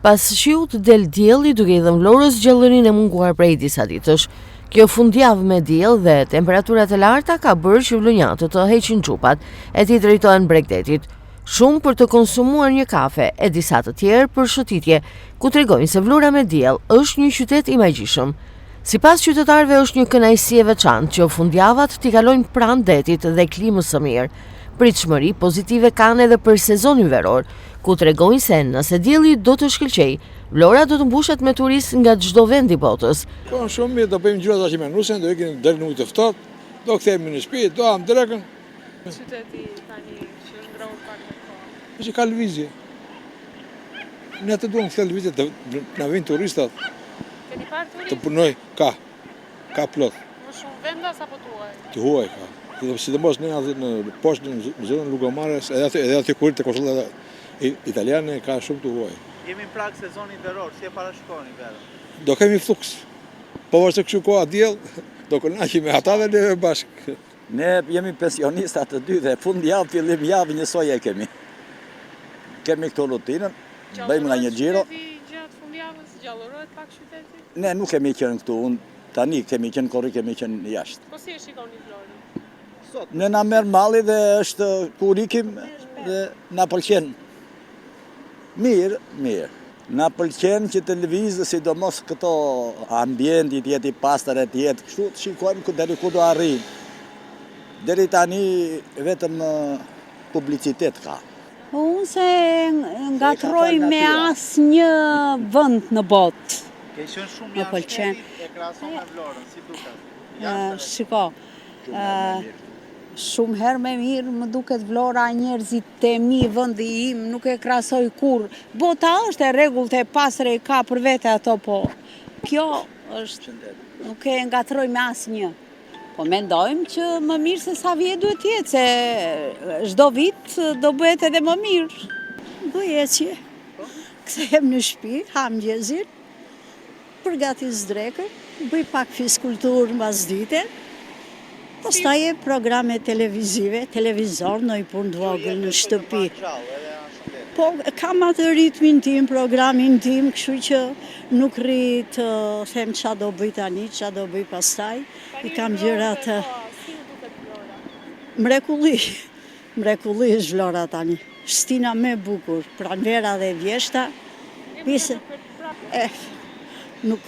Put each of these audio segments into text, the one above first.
Pas shiut del dielli duke I dhënë Vlorës gjallërinë e munguar prej disa ditësh. Kjo fundjavë me diell dhe temperaturat e larta ka bërë që vlonjatët të heqin xhupat e t'i drejtohen Bregdetit. Shumë për të konsumuar një kafe e disa të tjerë për shëtitje, ku tregojnë se Vlora me diell është një qytet I magjishëm. Sipas qytetarëve është një kënaqësi e veçantë që fundjavat t'i kalojnë pranë detit dhe klimës së mirë. Pritshmëri pozitive kanë edhe për sezonin veror, ku tregojnë se nëse dielli do të shkëlqejë, Vlora do të mbushet me turistë nga çdo vend I botës. Po shumë mirë, do bëjmë gjyra tash me nusen, do ikim deri në ujë të ftohtë, do kthehemi në shtëpi, do am drekën. Qyteti tani që ndrohet pak me kohë. Që ka lëvizje. Ne të duam këtë lëvizje të na vinë turistat. Keni parë turistë? Të punoj, ka plot. Më shumë vendas apo tuaj? Të huaj ka. Sidomos ne në poshtë në zonën Lugomares, edhe aty kurit të konsullat italiane ka shumë të huaj. Jemi në prag sezonit veror, si e parashikoni verën? Do kemi fluks. Po vërse kështu koha diell, do kënaqemi me ata dhe ne bashkë. Ne jemi pensionistat të dy dhe fundjavë, fillim javë njësoj e kemi. Kemi këto rutinën, bëjmë nga një xhiro. Gjatë fundjavës gjallërohet pak qyteti? Ne nuk kemi qenë këtu, tani kemi qenë korri, kemi qenë jashtë. Po si e shikoni Vlorën? Ne na merr malli dhe është kur ikim dhe na pëlqen. Mirë. Na pëlqen që të lëvizë, sidomos këto ambienti të jetë I pastër e të jetë kështu, të shikojmë deri ku do arrijmë. Deri tani vetëm publicitet ka. Unë se ngatroj me asnjë vend në botë. Ke qenë shumë jashtë e krahason me Vlorën, si duket? Shiko, shumë herë më mirë më duket Vlora, njerëzit e mi, vendi im, nuk e krahasoj kurrë. Bota është e rregullt e pastër e ka për vete ato, po kjo është, nuk e ngatroj me asnjë. Po mendojmë që më mirë se sa vjet duhet të jetë, se çdo vit do bëhet edhe më mirë. Bëj ecje. Kthehem në shtëpi, ha mëngjesin, përgatis drekën, bëj pak fiskulturë mbas dite. Pastaj e programe televizive, televizor në I punë të vogël në shtëpi. Po kam atë ritmin tim, programin tim, kështu që nuk rri të them ç'a do bëj tani, ç'a do bëj pastaj. I kam gjëra të mrekulli. Mrekulli është Vlora tani. Shtina më e bukur, pranvera dhe vjeshta. Nuk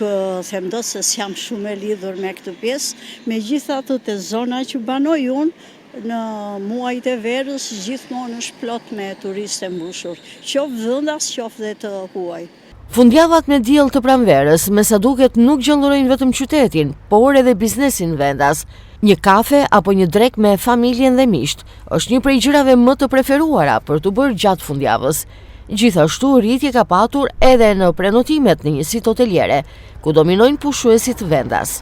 them dot se s'jam shumë e lidhur me këtë pjesë, megjithatë te zona që banoj unë në muajt e verës gjithmonë është plot me turistë mbushur, qoftë vendas, qoftë dhe të huaj. Fundjavat me diell të pranverës, me sa duket nuk gjallërojnë vetëm qytetin, por edhe biznesin vendas. Një kafe apo një drek me familjen dhe miqt është një prej gjërave më të preferuara për të bërë gjatë fundjavës. Gjithashtu rritje ka patur edhe në prenotimet në njësitë hoteliere, ku dominojnë pushuesit vendas.